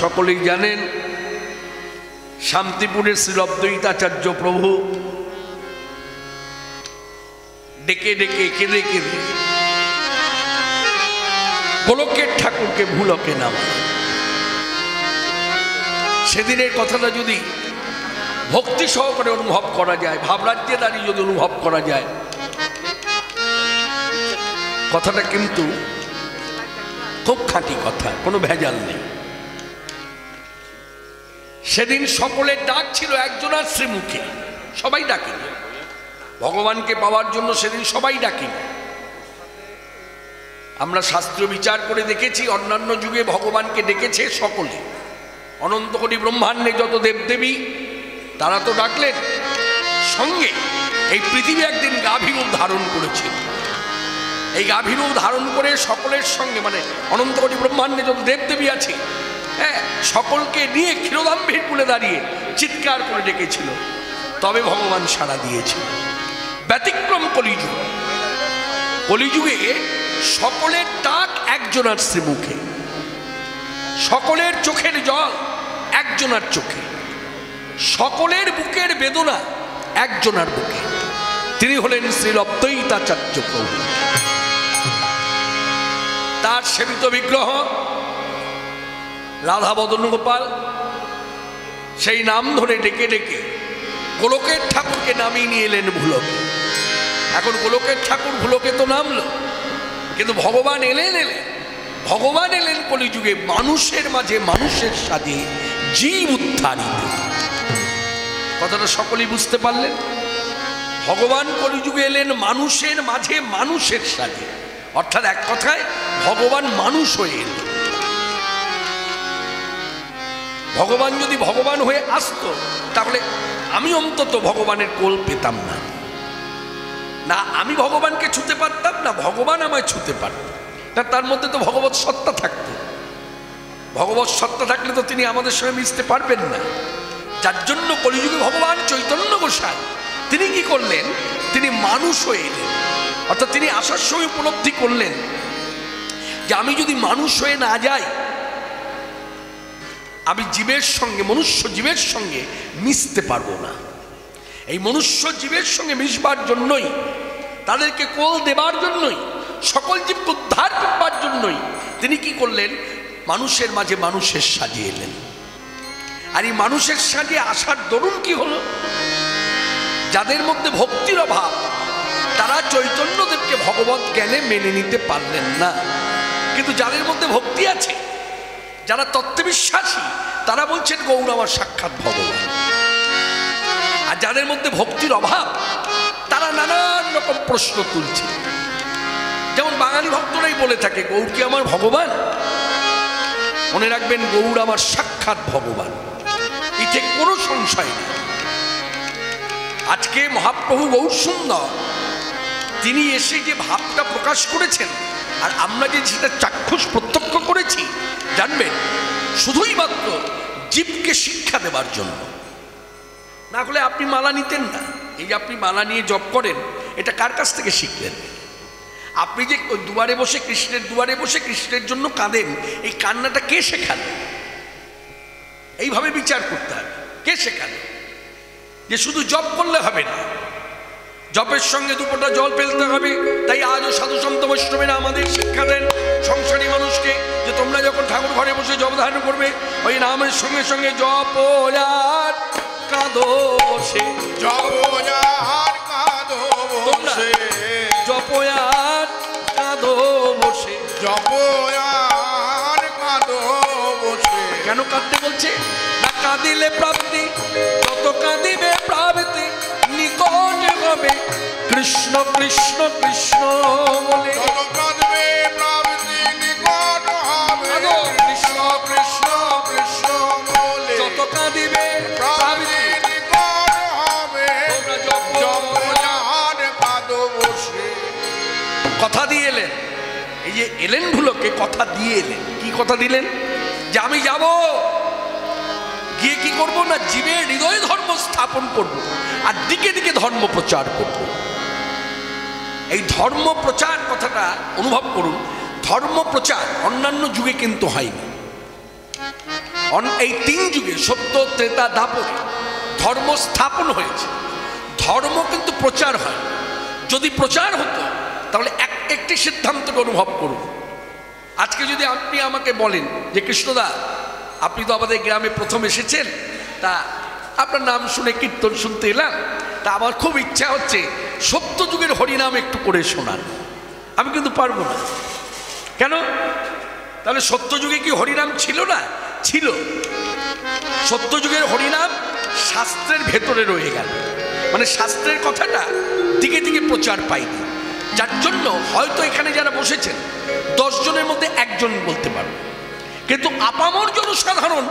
সকলেই জানেন শান্তিপুরের শ্রী অদ্বৈতাচার্য প্রভু ডেকে ডেকে কেঁদে কেঁদে গোলকের ঠাকুরকে ভুলকে নামায়। সেদিনের কথাটা যদি ভক্তি সহকারে অনুভব করা যায়, ভাবরাজ্যে দাঁড়িয়ে যদি অনুভব করা যায়, কথাটা কিন্তু খুব খাঁটি কথা, কোনো ভেজাল নেই। সেদিন সকলের ডাক ছিল একজনের শ্রীমুখে, সবাই ডাকেনি ভগবানকে পাওয়ার জন্য, সেদিন সবাই ডাকেনি। আমরা শাস্ত্র বিচার করে দেখেছি অন্যান্য যুগে ভগবানকে ডেকেছে সকলে, অনন্ত কোটি ব্রহ্মাণ্ডে যত দেবদেবী তারা তো ডাকলেন, সঙ্গে এই পৃথিবী একদিন গাভীরূপ ধারণ করেছিল। এই গাভীরূপ ধারণ করে সকলের সঙ্গে, মানে অনন্ত কোটি ব্রহ্মাণ্ডে যত দেবদেবী আছে, হ্যাঁ, সকলকে নিয়ে ক্ষীরোদাম্ভীর কূলে দাঁড়িয়ে চিৎকার করে ডেকেছিল, তবে ভগবান সাড়া দিয়েছিল। ব্যতিক্রম কলিযুগ। কলিযুগে সকলের ডাক একজনার শ্রীমুখে, সকলের চোখের জল একজনার চোখে, সকলের বুকের বেদনা একজনার বুকে। তিনি হলেন শ্রী অদ্বৈতাচার্য প্রভু। তার সেবিত বিগ্রহ রাধা মদন গোপাল, সেই নাম ধরে ডেকে ডেকে গোলকের ঠাকুরকে নামিয়ে নিয়ে এলেন ভুলকে। এখন গোলকের ঠাকুর ভুলকে তো নামলো, কিন্তু ভগবান ভগবান এলেন কলিযুগে মানুষের মাঝে, মানুষের সাজে, জীব উদ্ধারিত। কথাটা সকলেই বুঝতে পারলেন? ভগবান কলিযুগে এলেন মানুষের মাঝে, মানুষের সাজে, অর্থাৎ এক কথায় ভগবান মানুষ হয়ে এলেন। ভগবান যদি ভগবান হয়ে আসতো তাহলে আমি অন্তত ভগবানের কোল পেতাম না, না আমি ভগবানকে ছুতে পারতাম, না ভগবান আমায় ছুতে পারত। তার মধ্যে তো ভগবৎ সত্তা থাকতো। ভগবৎ সত্তা থাকলে তো তিনি আমাদের সঙ্গে মিশতে পারবেন না। যার জন্য কলিযুগে ভগবান চৈতন্য গোসাই তিনি কি করলেন? তিনি মানুষ হয়ে এলেন, অর্থাৎ তিনি আসার সময় উপলব্ধি করলেন যে আমি যদি মানুষ হয়ে না যাই, আমি জীবের সঙ্গে, মনুষ্য জীবের সঙ্গে মিশতে পারবো না। এই মনুষ্য জীবের সঙ্গে মিশবার জন্যই, তাদেরকে কোল দেবার জন্যই, সকল জীবকে উদ্ধার করবার জন্যই তিনি কি করলেন? মানুষের মাঝে মানুষের সাজে এলেন। আর এই মানুষের সাজে আসার দরুন কি হলো? যাদের মধ্যে ভক্তির অভাব, তারা চৈতন্যদেবকে ভগবত জ্ঞানে মেনে নিতে পারলেন না। কিন্তু যাদের মধ্যে ভক্তি আছে, যারা তত্ত্ববিশ্বাসী, তারা বলছেন গৌর আমার সাক্ষাৎ ভগবান। আর যাদের মধ্যে ভক্তির অভাব, তারা নানান রকম প্রশ্ন তুলছে। যেমন বাঙালি ভক্তরাই বলে থাকে গৌর কি আমার ভগবান? মনে রাখবেন, গৌর আমার সাক্ষাৎ ভগবান, এতে কোনো সংশয় নেই। আজকে মহাপ্রভু গৌর সুন্দর তিনি এসে যে ভাবটা প্রকাশ করেছেন, আর আমরা যে সেটা চাক্ষুষ প্রত্যক্ষ করেছি, জানবেন শুধুই মাত্র জীবকে শিক্ষা দেবার জন্য। না হলে আপনি মালা নিতেন না। এই যে আপনি মালা নিয়ে জপ করেন, এটা কার কাছ থেকে শিখলেন? আপনি যে দুয়ারে বসে, কৃষ্ণের দুয়ারে বসে কৃষ্ণের জন্য কাঁদেন, এই কান্নাটা কে শেখালেন? এইভাবে বিচার করতে হবে, কে শেখালেন? যে শুধু জপ করলে হবে না, জপের সঙ্গে দুপোটা জল ফেলতে হবে। তাই আজও সাধু সন্ত বৈষ্ণবেরা আমাদের শিক্ষা দেন সংসারী মানুষকে, যে তোমরা যখন ঠাকুর ঘরে বসে জপ ধারণ করবে, ওই নামের সঙ্গে সঙ্গে জপ আর কাঁদো বসে, জপ আর কাঁদো বসে, জপ আর কাঁদো বসে, জপ আর কাঁদো বসে। কেন কাঁদতে বলছে? না কাঁদিলে প্রাপ্তি, যত কাঁদিবে প্রাপ্তি নিকট হবে, কৃষ্ণ কৃষ্ণ কৃষ্ণ বলে যত কাঁদবে প্রাপ্তি নিকট হবে, কৃষ্ণ কৃষ্ণ কৃষ্ণ বলে যত কাঁদিবে প্রাপ্তি নিকট হবে, জপ আর কাঁদো বসে। কথা দিয়ে এলেন। এই যে এলেন ভুলকে, কথা দিয়ে এলেন। কি কথা দিলেন? যে আমি যাব, গিয়ে কি করব না, জীবের হৃদয় ধর্ম স্থাপন করব, আর দিকে দিকে ধর্ম প্রচার করব। এই ধর্ম প্রচার কথাটা অনুভব করুন। ধর্ম প্রচার অন্যান্য যুগে কিন্তু হয়নি। এই 3 যুগে সত্য ত্রেতা দাপরে ধর্ম স্থাপন হয়েছে। ধর্ম কিন্তু প্রচার হয়। যদি প্রচার হতো তাহলে একটি সিদ্ধান্তকে অনুভব করুন। আজকে যদি আপনি আমাকে বলেন যে কৃষ্ণদা, আপনি তো আমাদের গ্রামে প্রথম এসেছেন, তা আপনার নাম শুনে কীর্তন শুনতে এলাম, তা আমার খুব ইচ্ছা হচ্ছে সত্য যুগের হরিনাম একটু করে শোনান। আমি কিন্তু পারবো না। কেন? তাহলে সত্য যুগে কি হরিনাম ছিল না? ছিল। সত্য যুগের হরিনাম শাস্ত্রের ভেতরে রয়ে গেল, মানে শাস্ত্রের কথাটা দিকে দিকে প্রচার পায়নি। যার জন্য হয়তো এখানে যারা বসেছেন 10 জনের মধ্যে 1 জন বলতে পারবে, কিন্তু আপামর জনসাধারণ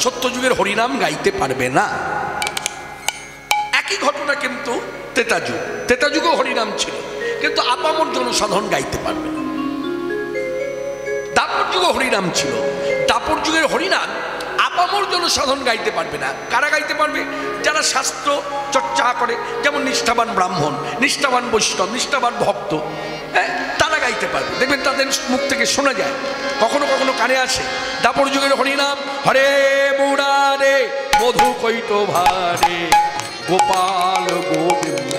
সত্য যুগের হরিনাম গাইতে পারবে না। একই ঘটনা কিন্তু ত্রেতা যুগও হরিনাম ছিল, কিন্তু আপামর জনসাধারণ গাইতে পারবে না। দাপর যুগও হরিনাম ছিল, দাপর যুগের হরিনাম আপামর জনসাধারণ গাইতে পারবে না। কারা গাইতে পারবে? যারা শাস্ত্র চর্চা করে, যেমন নিষ্ঠাবান ব্রাহ্মণ, নিষ্ঠাবান বৈষ্ণব, নিষ্ঠাবান ভক্ত, হ্যাঁ, তারা গাইতে পারবে। দেখবেন তাদের মুখ থেকে শোনা যায়, কখনো কখনো কানে আসে দাপর যুগের হরিনাম। হরে মুরারে মধু কৈট ভারে গোপাল গোবিন্দ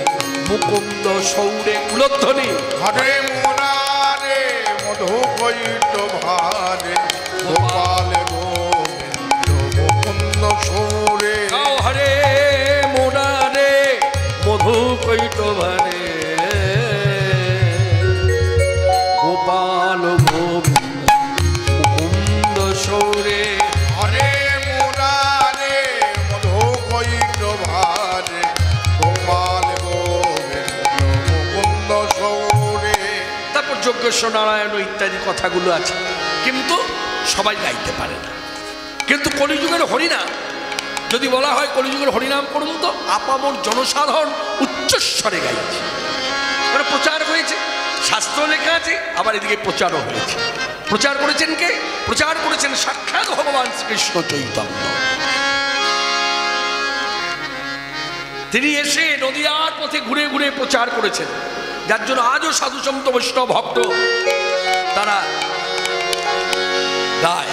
মুকুন্দ সৌরে কুলধ্বনি। হরে মুরারে মধু কৈট ভারে গোপাল গোবিন্দ মুকুন্দ সৌরে। হরে মুরারে মধু কৈট ভারে গোপাল গোবিন্দ মুকুন্দ সৌরে। হরে মুরারে মধু কৈট ভারে গোপাল গোবিন্দ মুকুন্দ সৌরে। তারপর যজ্ঞেশ্বর নারায়ণ ইত্যাদি কথাগুলো আছে, কিন্তু সবাই গাইতে পারে না। কিন্তু কলিযুগের হরিনাম যদি বলা হয় কলিযুগের হরিনাম করুন, তো আপামর জনসাধারণ উচ্চস্বরে গাইছে। মানে প্রচার হয়েছে, শাস্ত্র লেখা আছে, আবার এদিকে প্রচারও হয়েছে। প্রচার করেছেন কে? প্রচার করেছেন সাক্ষাৎ ভগবান শ্রীকৃষ্ণ চৈতন্য। তিনি এসে নদিয়ার পথে ঘুরে ঘুরে প্রচার করেছেন, যার জন্য আজও সাধুসন্ত বৈষ্ণব ভক্ত তারা গায়,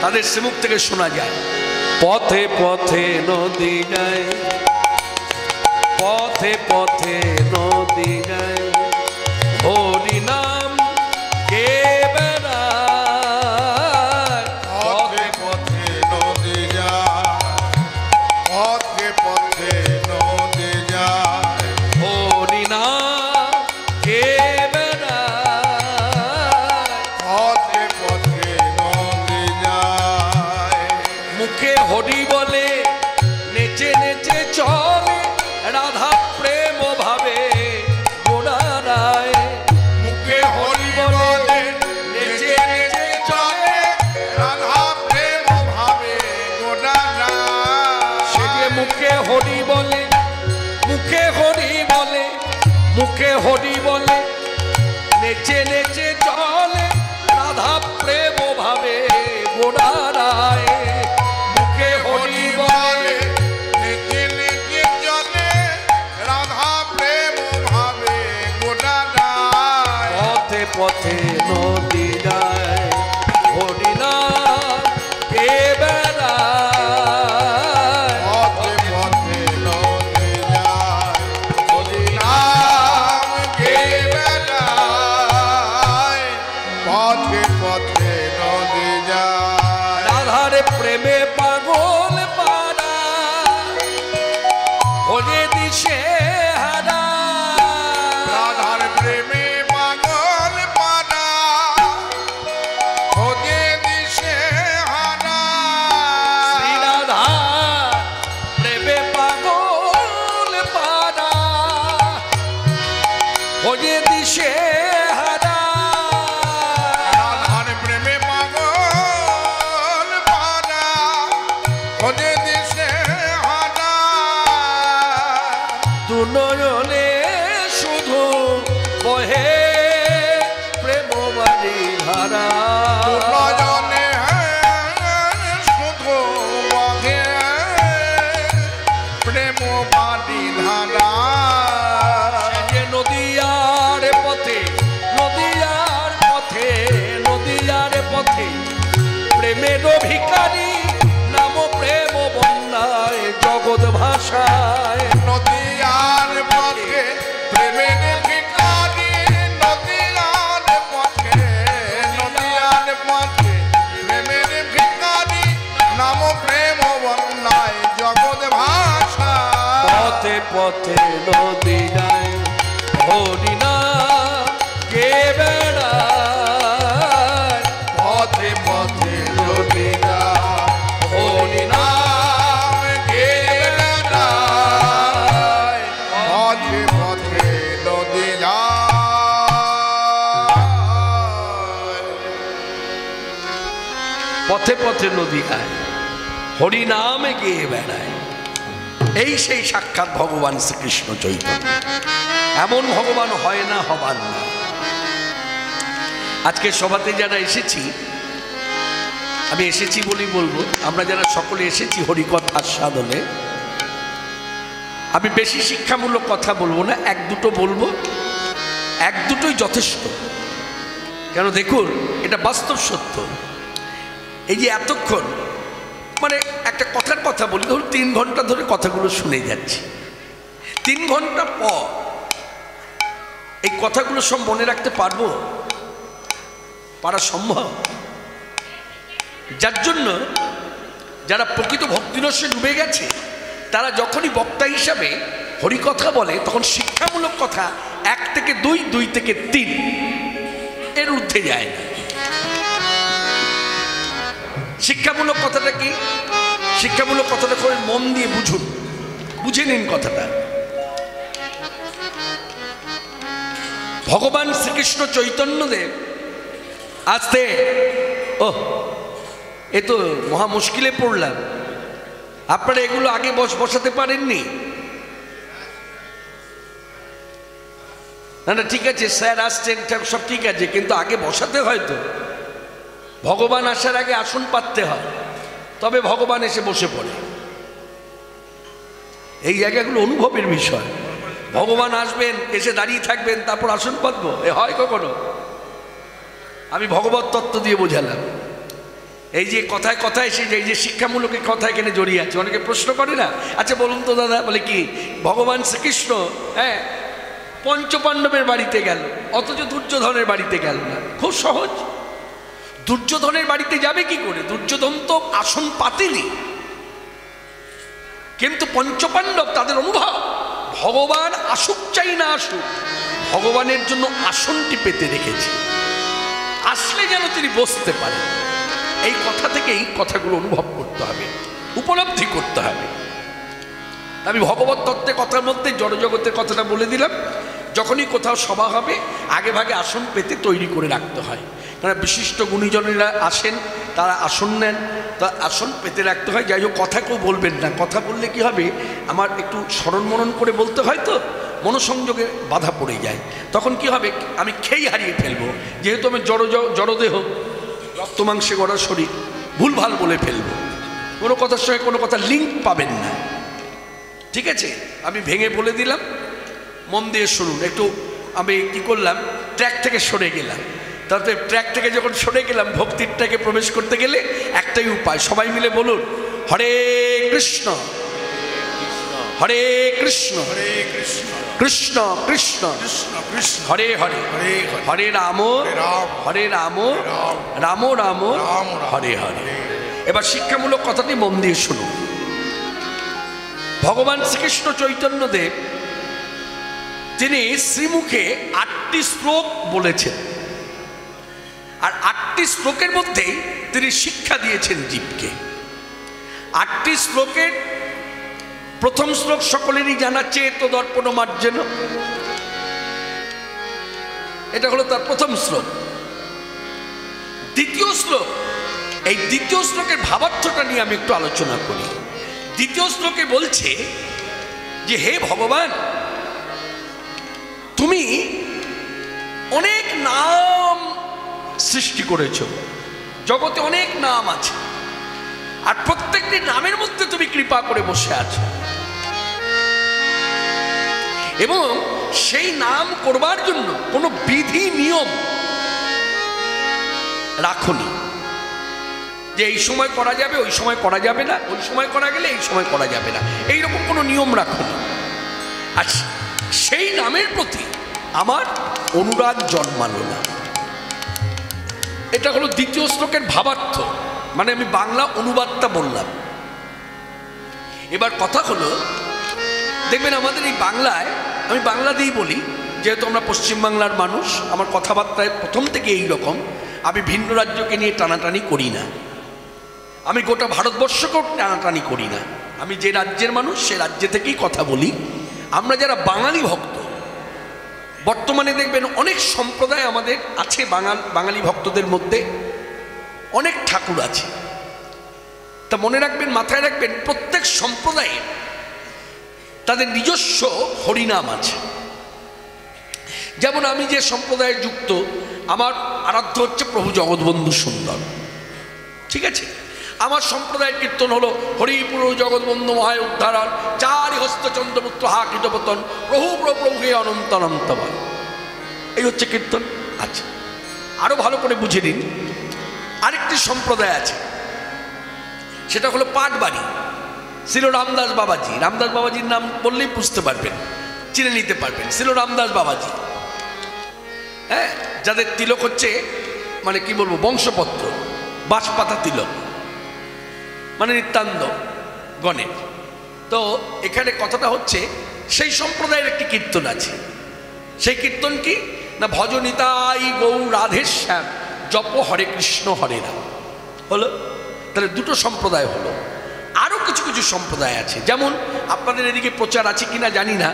তাদের শ্রীমুখ থেকে শোনা যায়। পথে পথে নদী যায়, পথে পথে নদী যায়, হরি নাম কে বেড়ায়। পথে পথে নদী যায়, পথে পথে নদী যায়, হরি নাম কে বেড়ায়। পথে পথে নদী যায়। মুখে হরি বলে নেচে নেচে চলে, রাধা প্রেম ভাবে গোড়ায়। মুখে হরি বলে নেচে নেচে চলে, রাধা প্রেম ভাবে গোটা সে যে মুখে হরি বলে, মুখে হরি বলে, মুখে হরি বলে নেচে নেচে চলে, রাধা প্রেম ভাবে গোড়ায়। মুখে হরি বলে নেচে নেচে চলে, রাধা প্রেম ভাবে গোটা পথে পথে নদী যায়, হরি নাম কে বেড়ায়। পথে পথে নদী যায়, হরি নাম কে বেড়ায়। পথে পথে নদী যায়। রাধার প্রেমে পাগল পারা হলে দিশে হারা। রাধার প্রেমে পাগল পারা খোঁজে দিশে হারা। শ্রী রাধা প্রেমে পাগল পারা হলে দিশে হারা। রাধার প্রেমে পাগল পারা খোঁজে দিশে হারা। দু নয়নে শুধু বহে প্রেমবাণী ধারা। নয়নে শুধু বহে প্রেম বাড়ি ধারা। যে নদিয়ার পথে, নদিয়ার পথে, নদিয়ার পথে প্রেমের ভিখারি পথে নদী যায় হরিনা কে বেড়ায় পথে পথে নদী যায় হরিনা কে বেড়ায় পথে পথে নদী যায় পথে পথে নদী গায় হরিনামে গিয়ে বেড়ায়। এই সেই সাক্ষাৎ ভগবান শ্রীকৃষ্ণ চৈতন্য। এমন ভগবান হয় না, হবার না। আজকে সভাতে যারা এসেছি, আমি এসেছি বলি বলবো, আমরা যারা সকলে এসেছি হরিকথার সাধনে, আমি বেশি শিক্ষামূলক কথা বলবো না, এক দুটো বলবো, এক দুটোই যথেষ্ট। কেন দেখুন, এটা বাস্তব সত্য। এই যে এতক্ষণ মানে একটা কথার কথা বলি, ধরুন 3 ঘন্টা ধরে কথাগুলো শুনে যাচ্ছি, 3 ঘন্টা পর এই কথাগুলো সব মনে রাখতে পারবো? পারা সম্ভব? যার জন্য যারা প্রকৃত ভক্তিরসে ডুবে গেছে, তারা যখনই বক্তা হিসাবে হরিকথা বলে, তখন শিক্ষামূলক কথা 1 থেকে 2, 2 থেকে 3, এর ঊর্ধ্বে যায় না। শিক্ষামূলক কথাটা কি? শিক্ষামূলক কথাটা করে মন দিয়ে বুঝুন, বুঝে নিন কথাটা। ভগবান শ্রীকৃষ্ণ চৈতন্যদেব আসতে, ও এ তো মহা মুশকিলে পড়লাম। আপনারা এগুলো আগে বসাতে পারেননি? না না, ঠিক আছে, স্যার আসছেন, সব ঠিক আছে, কিন্তু আগে বসাতে হয় তো। ভগবান আসার আগে আসন পাততে হয়, তবে ভগবান এসে বসে পড়ে। এই জায়গাগুলো অনুভবের বিষয়। ভগবান আসবেন, এসে দাঁড়িয়ে থাকবেন, তারপর আসন পাতবো, এ হয় কখনো? আমি ভগবত তত্ত্ব দিয়ে বোঝালাম। এই যে কথায় কথায় এসে এই যে শিক্ষামূলক কথা এখানে জড়িয়ে আছে। অনেকে প্রশ্ন করে না, আচ্ছা বলুন তো দাদা, বলে কি ভগবান শ্রীকৃষ্ণ পঞ্চপাণ্ডবের বাড়িতে গেল, অথচ দুর্যোধনের বাড়িতে গেল না? খুব সহজ। দুর্যোধনের বাড়িতে যাবে কি করে? দুর্যোধন তো আসন পাতেনি, কিন্তু পঞ্চপাণ্ডব তাদের অনুভব ভগবান আসুক চাই না আসুক, ভগবানের জন্য আসনটি পেতে রেখেছে, আসলে যেন তিনি বসতে পারেন। এই কথা থেকে এই কথাগুলো অনুভব করতে হবে, উপলব্ধি করতে হবে। আমি ভগবত তত্ত্বের কথার মধ্যে জড়জগতের কথাটা বলে দিলাম। যখনই কোথাও সভা হবে, আগে ভাগে আসন পেতে তৈরি করে রাখতে হয়। কারণ বিশিষ্ট গুণীজনেরা আসেন, তারা আসন নেন, তা আসন পেতে রাখতে হয়। যাই হোক, কথা কেউ বলবেন না। কথা বললে কি হবে, আমার একটু স্মরণ মনন করে বলতে হয়, তো মনোসংযোগে বাধা পড়ে যায়। তখন কি হবে, আমি খেই হারিয়ে ফেলবো। যেহেতু আমি জড়দেহ, রক্তমাংসে গড়া শরীর, ভুলভাল বলে ফেলবো, কোনো কথার সঙ্গে কোনো কথা লিঙ্ক পাবেন না। ঠিক আছে, আমি ভেঙে বলে দিলাম, মন দিয়ে শুনুন। একটু আমি কি করলাম, ট্র্যাক থেকে সরে গেলাম। তারপরে ট্র্যাক থেকে যখন সরে গেলাম, ভক্তির ট্র্যাকে প্রবেশ করতে গেলে একটাই উপায়, সবাই মিলে বলুন, হরে কৃষ্ণ হরে কৃষ্ণ কৃষ্ণ কৃষ্ণ হরে হরে হরে রাম হরে রাম রাম রাম হরে হরে। এবার শিক্ষামূলক কথাটি মন দিয়ে শুনুন। ভগবান শ্রীকৃষ্ণ চৈতন্যদেব তিনি শ্রীমুখে 8টি শ্লোক বলেছেন, আর 8টি শ্লোকের মধ্যেই তিনি শিক্ষা দিয়েছেন জীবকে। 8টি শ্লোকের প্রথম শ্লোক সকলেরই জানা, চেত দর্পণ মার্জেন, এটা হলো তার প্রথম শ্লোক। দ্বিতীয় শ্লোক, এই দ্বিতীয় শ্লোকের ভাবার্থটা নিয়ে আমি একটু আলোচনা করি। দ্বিতীয় শ্লোকে বলছে যে হে ভগবান, তুমি অনেক নাম সৃষ্টি করেছ, জগতে অনেক নাম আছে, আর প্রত্যেকটি নামের মধ্যে তুমি কৃপা করে বসে আছো, এবং সেই নাম করবার জন্য কোনো বিধি নিয়ম রাখনি, যে এই সময় করা যাবে, ওই সময় করা যাবে না, ওই সময় করা গেলে এই সময় করা যাবে না, এইরকম কোনো নিয়ম রাখনি। আর সেই নামের প্রতি আমার অনুরাগ জন্মালো না। এটা হলো দ্বিতীয় শ্লোকের ভাবার্থ, মানে আমি বাংলা অনুবাদটা বললাম। এবার কথা হলো দেখবেন আমাদের এই বাংলায়, আমি বাংলাতেই বলি যেহেতু আমরা পশ্চিমবাংলার মানুষ, আমার কথাবার্তায় প্রথম থেকে এই রকম, আমি ভিন্ন রাজ্যকে নিয়ে টানাটানি করি না, আমি গোটা ভারতবর্ষকেও টানাটানি করি না, আমি যে রাজ্যের মানুষ সে রাজ্য থেকেই কথা বলি। আমরা যারা বাঙালি ভক্ত, বর্তমানে দেখবেন অনেক সম্প্রদায় আমাদের আছে, বাঙালি ভক্তদের মধ্যে অনেক ঠাকুর আছে। তা মনে রাখবেন, মাথায় রাখবেন, প্রত্যেক সম্প্রদায়ে তাদের নিজস্ব হরিনাম আছে। যেমন আমি যে সম্প্রদায়ে যুক্ত, আমার আরাধ্য হচ্ছে প্রভু জগৎবন্ধু সুন্দর, ঠিক আছে। আমার সম্প্রদায়ের কীর্তন হলো হরিপুর জগৎবন্ধু মহায় উদ্ধারণ, চারি হস্ত চন্দ্রপুত্র হা কীটপতন, প্রভু প্রভু হে অনন্ত অনন্তময়, এই হচ্ছে কীর্তন। আচ্ছা, আরো ভালো করে বুঝে নিন, আরেকটি সম্প্রদায় আছে, সেটা হলো পাটবাড়ি, ছিল রামদাস বাবাজি। রামদাস বাবাজির নাম বললেই বুঝতে পারবেন, চিনে নিতে পারবেন, ছিল রামদাস বাবাজি। হ্যাঁ, যাদের তিলক হচ্ছে মানে কি বলবো, বংশপত্র, বাঁশপাতা তিলক, মানে নিত্যান্ত গণের। তো এখানে কথাটা হচ্ছে, সেই সম্প্রদায়ের একটি কীর্তন আছে। সেই কীর্তন কি না, ভজনিতাই গৌর রাধেশ্যাম জপ হরে কৃষ্ণ হরে রাম। হলো, তাহলে দুটো সম্প্রদায় হলো। আরও কিছু কিছু সম্প্রদায় আছে, যেমন আপনাদের এদিকে প্রচার আছে কিনা জানি না,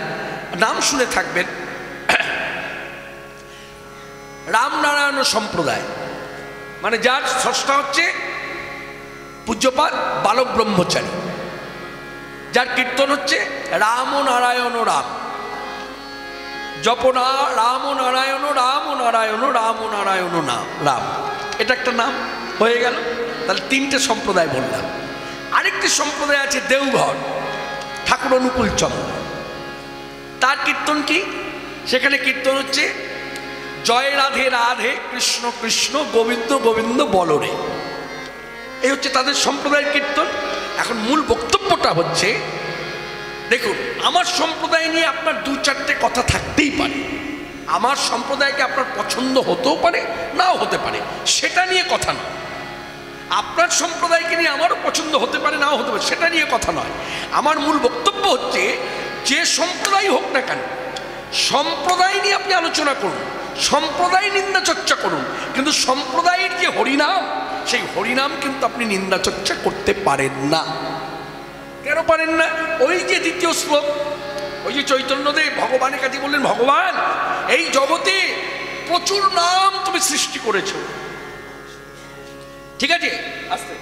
নাম শুনে থাকবেন, রামনারায়ণ সম্প্রদায়, মানে যার স্রষ্টা হচ্ছে পূজ্যপাদ বালক ব্রহ্মচারী, যার কীর্তন হচ্ছে রাম নারায়ণ রাম, জপনা রাম নারায়ণ রাম নারায়ণ রাম নারায়ণ নাম রাম, এটা একটা নাম হয়ে গেল। তাহলে তিনটে সম্প্রদায় বললাম। আরেকটি সম্প্রদায় আছে দেওঘর, ঠাকুর অনুকূল চন্দ্র, তার কীর্তন কি, সেখানে কীর্তন হচ্ছে জয় রাধে রাধে কৃষ্ণ কৃষ্ণ গোবিন্দ গোবিন্দ বলরে, এই হচ্ছে তাদের সম্প্রদায়ের কীর্তন। এখন মূল বক্তব্যটা হচ্ছে, দেখুন, আমার সম্প্রদায় নিয়ে আপনার দু চারটে কথা থাকতেই পারে, আমার সম্প্রদায়কে আপনার পছন্দ হতেও পারে, নাও হতে পারে, সেটা নিয়ে কথা নয়। আপনার সম্প্রদায়কে নিয়ে আমারও পছন্দ হতে পারে, নাও হতে পারে, সেটা নিয়ে কথা নয়। আমার মূল বক্তব্য হচ্ছে, যে সম্প্রদায় হোক না কেন, সম্প্রদায় নিয়ে আপনি আলোচনা করুন, সম্প্রদায় নিন্দা চর্চা করুন, কিন্তু সম্প্রদায়ের যে হরিনাম, সেই হরিনাম কিন্তু আপনি নিন্দা চর্চা করতে পারেন না। কেন পারেন না? ওই যে দ্বিতীয় শ্লোক, ওই যে চৈতন্যদেব ভগবানের কাছে বললেন, ভগবান এই জগতে প্রচুর নাম তুমি সৃষ্টি করেছো, ঠিক আছে, আস্তে,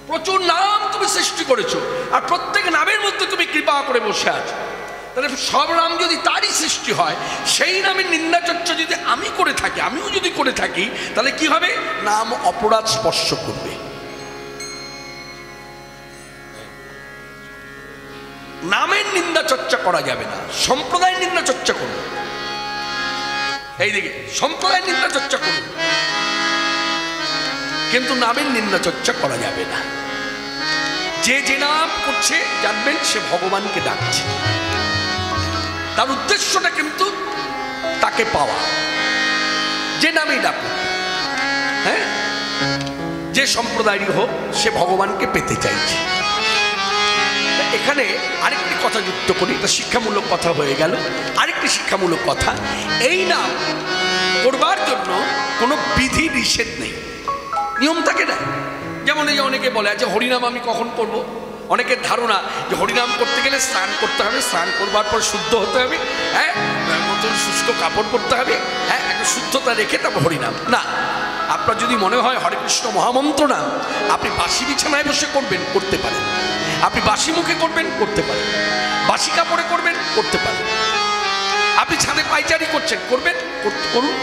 প্রচুর নাম তুমি সৃষ্টি করেছো, আর প্রত্যেক নামের মধ্যে তুমি কৃপা করে বসে আছো। তাহলে সব নাম যদি তারই সৃষ্টি হয়, সেই নামের নিন্দা চর্চা যদি আমি করে থাকি, আমিও যদি করে থাকি, তাহলে কি হবে? নাম অপরাধ স্পর্শ করবে। নামের নিন্দা চর্চা করা যাবে না, সম্প্রদায়ের নিন্দা চর্চা করুন। এইদিকে সম্প্রদায়ের নিন্দা চর্চা করুন, কিন্তু নামের নিন্দা চর্চা করা যাবে না। যে যে নাম করছে জানবেন সে ভগবানকে ডাকছে, তার উদ্দেশ্যটা কিন্তু তাকে পাওয়া। যে নামেই ডাকুন, হ্যাঁ, যে সম্প্রদায়েরই হোক, সে ভগবানকে পেতে চাইছে। এখানে আরেকটি কথা যুক্ত করি, এটা শিক্ষামূলক কথা হয়ে গেল। আরেকটি শিক্ষামূলক কথা, এই নাম করবার জন্য কোনো বিধি নিষেধ নেই, নিয়ম থাকে না। যেমন এই যে অনেকে বলে, আচ্ছা হরিনাম আমি কখন করব? অনেকের ধারণা যে হরিনাম করতে গেলে স্নান করতে হবে, স্নান করবার পর শুদ্ধ হতে হবে, হ্যাঁ, নতুন সুস্থ কাপড় পরতে হবে, হ্যাঁ, একটু শুদ্ধতা রেখে তারপর হরিনাম। না, আপনার যদি মনে হয় হরে কৃষ্ণ মহামন্ত্র নাম আপনি বাসি বিছানায় বসে করবেন, করতে পারেন। আপনি বাসি মুখে করবেন, করতে পারেন। বাসি কাপড়ে করবেন, করতে পারেন। আপনি ছাদে পাইচারি করছেন, করবেন, করুন,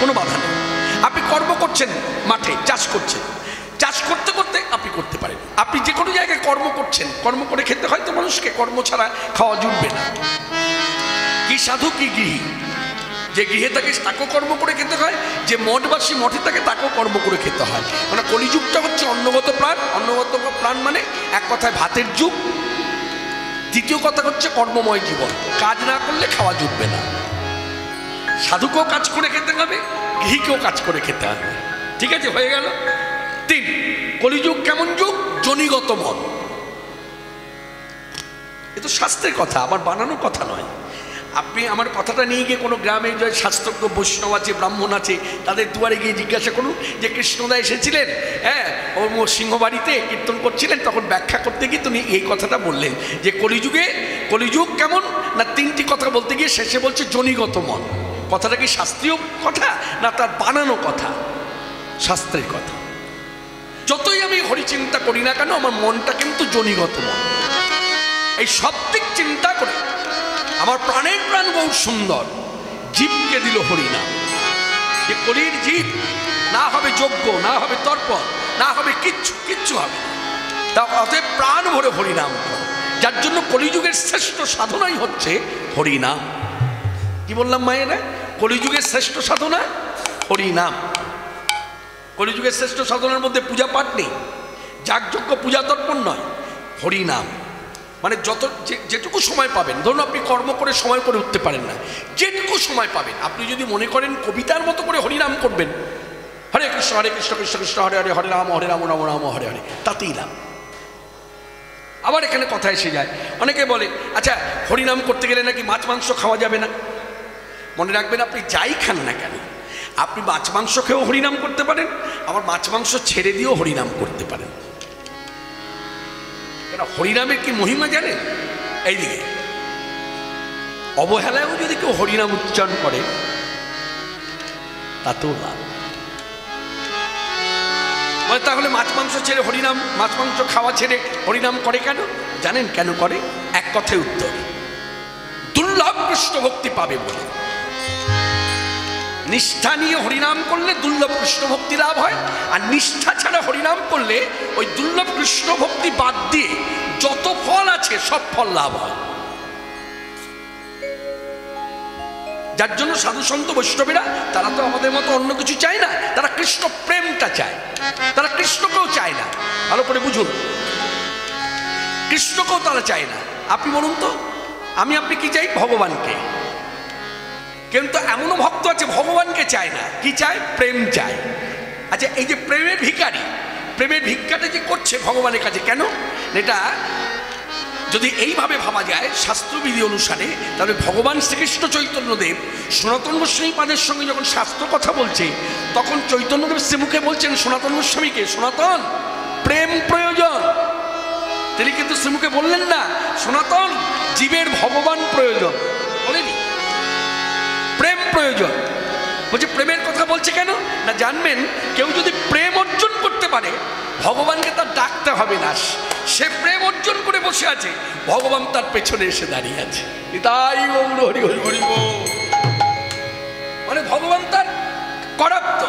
কোনো বাধা নেই। আপনি কর্ম করছেন, মাঠে চাষ করছেন, চাষ করতে করতে আপনি করতে পারেন। আপনি যে কোনো জায়গায় কর্ম করছেন, কর্ম করে খেতে হয় তো মানুষকে, কর্ম ছাড়া খাওয়া জুটবে না। কি সাধু কি গৃহী, যে গৃহে থাকে তাকেও কর্ম করে খেতে হয়, যে মঠবাসী মঠে থাকে তাকেও কর্ম করে খেতে হয়। মানে কলিযুগটা হচ্ছে অন্নগত প্রাণ। অন্নগত প্রাণ মানে এক কথায় ভাতের যুগ। দ্বিতীয় কথা হচ্ছে কর্মময় জীবন, কাজ না করলে খাওয়া জুটবে না। সাধুকেও কাজ করে খেতে হবে, গৃহীকেও কাজ করে খেতে হবে, ঠিক আছে, হয়ে গেল। 3, কলিযুগ কেমন যুগ? জনিগত মন। এ তো শাস্ত্রের কথা, আমার বানানো কথা নয়। আপনি আমার কথাটা নিয়ে গিয়ে কোনো গ্রামে যে শাস্ত্রজ্ঞ বৈষ্ণব আছে, ব্রাহ্মণ আছে, তাদের দুয়ারে গিয়ে জিজ্ঞাসা করুন যে কৃষ্ণদা এসেছিলেন, হ্যাঁ, ও সিংহবাড়িতে কীর্তন করছিলেন, তখন ব্যাখ্যা করতে গিয়ে তিনি এই কথাটা বললেন যে কলিযুগ কেমন না, তিনটি কথা বলতে গিয়ে শেষে বলছে জনিগত মন। কথাটা কি শাস্ত্রীয় কথা না তার বানানো কথা? শাস্ত্রের কথা। যতই আমি হরিচিন্তা করি না কেন, আমার মনটা কিন্তু জনিগত মন। এই সব দিক চিন্তা করে আমার প্রাণের প্রাণ বহু সুন্দর জীবকে দিল হরিনাম। যে কলির জীব না হবে যজ্ঞ, না হবে তর্পণ, না হবে কিচ্ছু হবে না। তা অতএব প্রাণ ভরে হরিনাম করো, যার জন্য কলিযুগের শ্রেষ্ঠ সাধনাই হচ্ছে হরিনাম। কি বললাম মায়েরা? কলিযুগের শ্রেষ্ঠ সাধনা হরিনাম। কলিযুগের শ্রেষ্ঠ সাধনার মধ্যে পূজা পাঠ নেই, যাগযজ্ঞ পূজা তর্পণ নয়, হরিনাম। মানে যেটুকু সময় পাবেন, ধরুন আপনি কর্ম করে সময় করে উঠতে পারেন না, যেটুকু সময় পাবেন আপনি যদি মনে করেন কবিতার মতো করে হরিনাম করবেন, হরে কৃষ্ণ কৃষ্ণ কৃষ্ণ হরে হরে, হরে রাম রাম রাম হরে হরে, তাতেই লাভ। আবার এখানে কথা এসে যায়, অনেকে বলে আচ্ছা হরিনাম করতে গেলে নাকি মাছ মাংস খাওয়া যাবে না। মনে রাখবেন, আপনি যাই খান না কেন, আপনি মাছ মাংস খেয়েও হরিনাম করতে পারেন, আবার মাছ মাংস ছেড়ে দিয়েও হরিনাম করতে পারেন। কেন? হরিনামের কি মহিমা জানেন? এইদিকে অবহেলায়ও যদি কেউ হরিনাম উচ্চারণ করে তাতেও লাভ। মানে তাহলে মাছ মাংস ছেড়ে হরিনাম, মাছ মাংস খাওয়া ছেড়ে হরিনাম করে কেন জানেন? কেন করে? এক কথায় উত্তর, দুর্লভ কৃষ্ণ ভক্তি পাবে বলে। নিষ্ঠা নিয়ে হরিনাম করলে দুর্লভ কৃষ্ণ ভক্তি লাভ হয়, আর নিষ্ঠা ছাড়া হরিনাম করলে ওই দুর্লভ কৃষ্ণ ভক্তি বাদ দিয়ে যত ফল আছে সব ফল লাভ হয়। যার জন্য সাধু সন্ত বৈষ্ণবেরা তারা তো আমাদের মতো অন্য কিছু চায় না, তারা কৃষ্ণ প্রেমটা চায়, তারা কৃষ্ণকেও চায় না। ভালো করে বুঝুন, কৃষ্ণকেও তারা চায় না। আপনি বলুন তো, আপনি কি চাই? ভগবানকে। কিন্তু এমনও ভক্ত আছে ভগবানকে চায় না, কি চায়? প্রেম চায়। আচ্ছা, এই যে প্রেমের ভিখারি, প্রেমের ভিক্ষাটা যে করছে ভগবানের কাছে, কেন? এটা যদি এইভাবে ভাবা যায় শাস্ত্রবিধি অনুসারে, তাহলে ভগবান শ্রীকৃষ্ণ চৈতন্যদেব সনাতন গোস্বামী পাদের সঙ্গে যখন শাস্ত্র কথা বলছে, তখন চৈতন্যদেব শ্রীমুখে বলছেন সনাতন গোস্বামীকে, সনাতন প্রেম প্রয়োজন। তিনি কিন্তু শ্রীমুখে বললেন না সনাতন জীবের ভগবান প্রয়োজন, বলেনি প্রেম প্রয়োজন। বলছে প্রেমের কথা বলছে কেন না, জানবেন কেউ যদি প্রেম অর্জন করতে পারে ভগবানকে তার ডাকতে হবে না, সে প্রেম অর্জন করে বসে আছে, ভগবান তার পেছনে এসে দাঁড়িয়ে আছে। তাই হরি হরি হরি। মানে ভগবান তার করাপ্ত,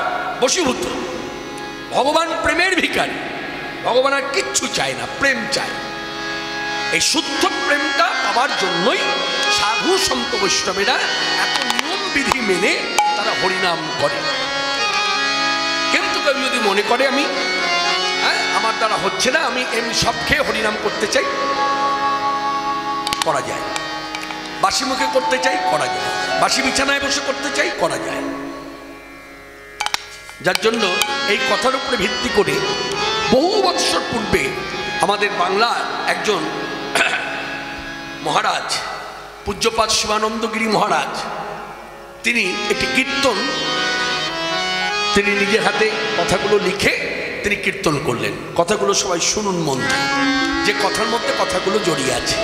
বশীভূত। ভগবান প্রেমের ভিখারি, ভগবান আর কিচ্ছু চায় না, প্রেম চায়। এই শুদ্ধ প্রেমটা পাওয়ার জন্যই সাধু সন্ত বৈষ্ণবেরা এত নিয়ম বিধি মেনে তারা হরিনাম করে। কিন্তু কেউ যদি মনে করে আমি আমার দ্বারা হচ্ছে না, আমি এমনি সব খেয়ে হরিনাম করতে চাই, করা যায়। বাসি মুখে করতে চাই, করা যায়। বাসি বিছানায় বসে করতে চাই, করা যায়। যার জন্য এই কথার উপরে ভিত্তি করে বহু বৎসর পূর্বে আমাদের বাংলার একজন মহারাজ, পূজ্যপাদ শিবানন্দগিরি মহারাজ, তিনি একটি কীর্তন তিনি নিজের হাতে কথাগুলো লিখে তিনি কীর্তন করলেন। কথাগুলো সবাই শুনুন মন দিয়ে, যে কথার মধ্যে কথাগুলো জড়িয়ে আছে,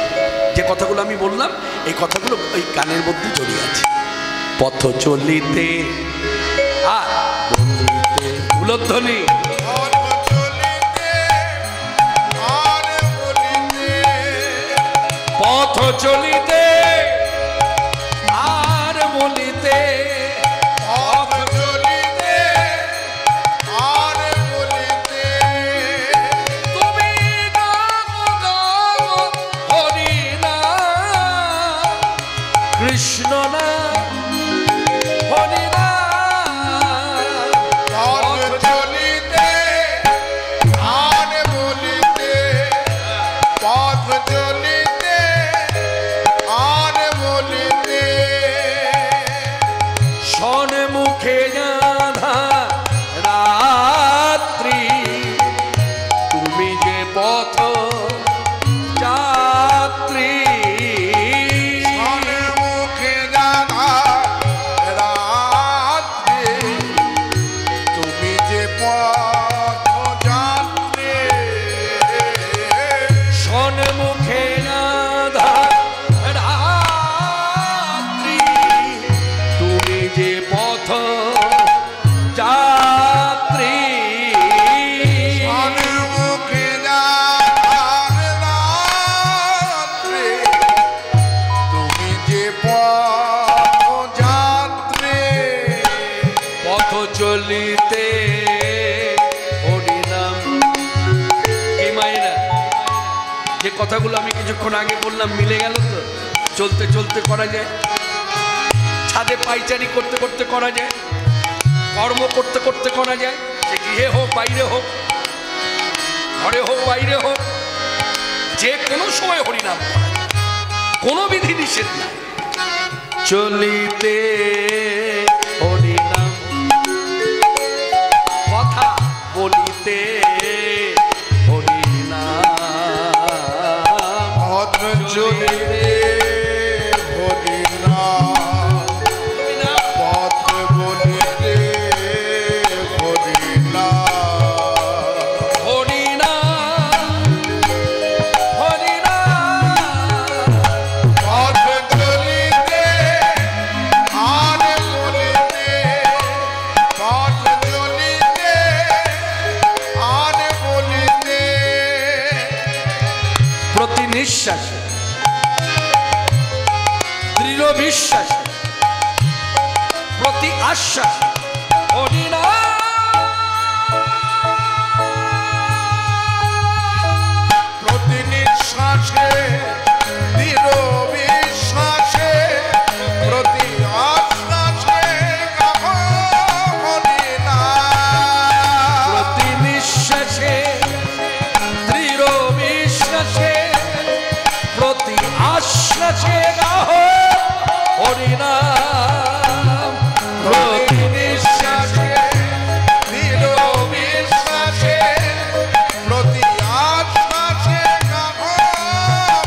যে কথাগুলো আমি বললাম এই কথাগুলো ওই গানের মধ্যে জড়িয়ে আছে। পথ চলিতে আর বলিতে উলধ্বনি, পথ চলিতে আর বলিতে, পথ চলিতে আর বলিতে, তুমি গাও গাও হরি নাম, কৃষ্ণ নাম হরি নাম। পথ চলিতে আর বলিতে, পথ চলিতে আর বলিতে, সন্মুখে গাধা রাত্রি, তুমি যে পথ যাত্রী, কথাগুলো আমি কিছুক্ষণ আগে বললাম মিলে গেল তো? চলতে চলতে করা যায়, ছাদে পাইচারি করতে করতে করা যায়, কর্ম করতে করতে করা যায়, সে গৃহে হোক বাইরে হোক, ঘরে হোক বাইরে হোক, যে কোনো সময় হরিনাম করা যায়, কোনো বিধি নিষেধ নাই। চলিতে হরিনাম, কথা বলিতে হরিনাম, পথ চলিতে হরিনাম, পথ বলিতে হরিনাম, হরিনাম, হরিনাম, পথ চলিতে আর বলিতে, পথ চলিতে আর বলিতে, প্রতি নিঃশ্বাসে দৃঢ় বিশ্বাসে, প্রতি আশ্বাসে হরিনাম, প্রতি নিঃশ্বাসে দৃঢ় বিশ্বাসে, প্রতি আশ্বাসে গাহো হরিনাম, প্রতি নিঃশ্বাসে দৃঢ় বিশ্বাসে, প্রতি আশ্বাসে গাহো হরিনাম, প্রতি নিঃশ্বাসে দৃঢ় বিশ্বাসে, প্রতি আশ্বাসে গাহো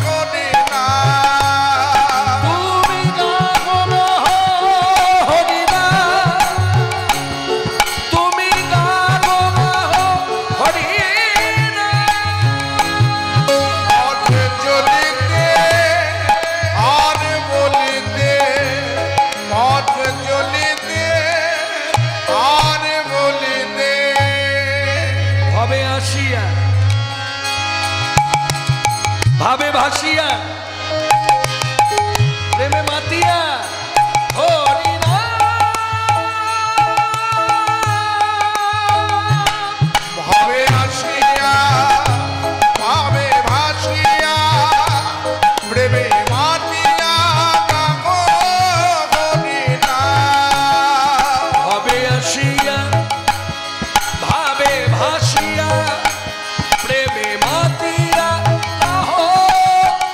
হরিনাম, তুমি গাহো হরিনাম, তুমি গাহো হরিনাম, পথ চলিতে আর বলিতে, পথ চলিতে আর বলিতে, ভাবে আসিয়া ভাবে ভাসিয়া প্রেমে মাতিয়া হরিনাম, ভাবে আসিয়া ভাবে ভাসিয়া প্রেমে মাতিয়া গাহো হরিনাম, ভাবে আসিয়া ভাবে ভাসিয়া প্রেমে মাতিয়া গাহো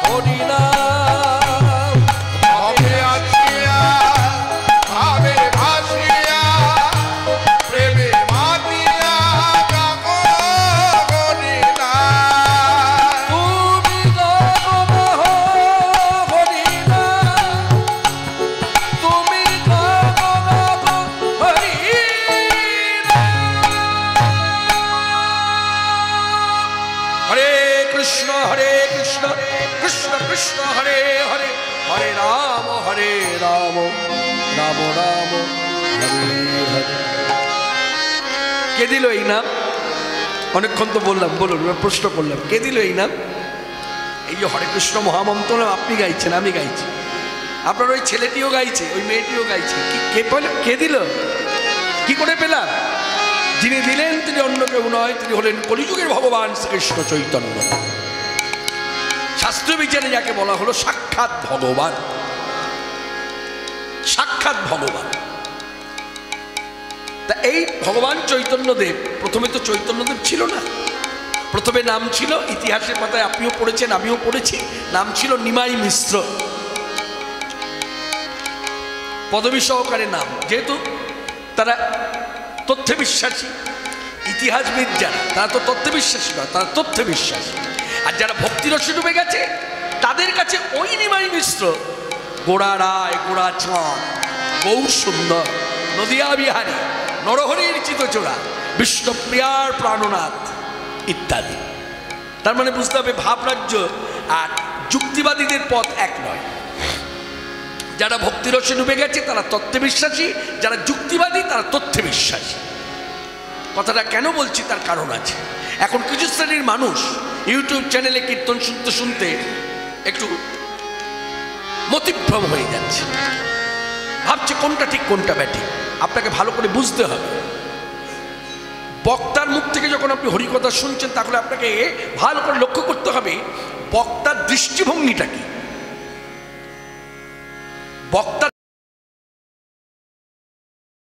হরিনাম, ভাবে আসিয়া ভাবে ভাসিয়া প্রেমে মাতিয়া গাহো হরিনাম, তুমি গাহো হরিনাম, তুমি গাহো হরিনাম। হরে কৃষ্ণ কৃষ্ণ কৃষ্ণ হরে হরে, হরে রাম রাম রাম হরে হরে। কে দিল এই নাম? অনেকক্ষণ তো বললাম, বলুন, প্রশ্ন করলাম, কে দিল এই নাম? এই যে হরে কৃষ্ণ মহামন্ত্র নাম আপনি গাইছেন, আমি গাইছি, আপনার ওই ছেলেটিও গাইছে, ওই মেয়েটিও গাইছে, কে দিল? কি করে পেলাম? যিনি দিলেন তিনি অন্য কেউ নয়, তিনি হলেন কলিযুগের ভগবান শ্রীকৃষ্ণ চৈতন্য। শাস্ত্র বিচারে যাকে বলা হলো সাক্ষাৎ ভগবান, সাক্ষাৎ ভগবান। তা এই ভগবান চৈতন্যদেব, প্রথমে তো চৈতন্যদেব ছিল না, প্রথমে নাম ছিল, ইতিহাসের পাতায় আপনিও পড়েছেন আমিও পড়েছি, নাম ছিল নিমাই মিশ্র, পদবী সহকারে নাম। যেহেতু তারা তথ্যে বিশ্বাসী, ইতিহাসবিদ যারা, তারা তো তথ্যে বিশ্বাসী নয়, তারা তথ্যে বিশ্বাসী। আর যারা ভক্তিরসে ডুবে গেছে তাদের কাছে ওই নিমাই মিশ্র গোড়া রায়, গোড়া চাঁদ, গৌর সুন্দর, নদিয়া বিহারী, নরহরির চিতচোরা, বিষ্ণুপ্রিয়ার প্রাণনাথ ইত্যাদি। তার মানে বুঝতে হবে ভাবরাজ্য আর যুক্তিবাদীদের পথ এক নয়। যারা ভক্তিরসে ডুবে গেছে তারা তত্ত্বে বিশ্বাসী, যারা যুক্তিবাদী তারা তথ্যে বিশ্বাসী। কথাটা কেন বলছি তার কারণ আছে। এখন কিছু শ্রেণীর মানুষ ইউটিউব চ্যানেলে কীর্তন শুনতে শুনতে একটু মতিভ্রম হয়ে যাচ্ছে, ভাবছে কোনটা ঠিক কোনটা ব্যাঠিক। আপনাকে ভালো করে বুঝতে হবে, বক্তার মুখ থেকে যখন আপনি হরিকথা শুনছেন তাহলে আপনাকে ভালো করে লক্ষ্য করতে হবে বক্তার দৃষ্টিভঙ্গিটা কি? বক্তার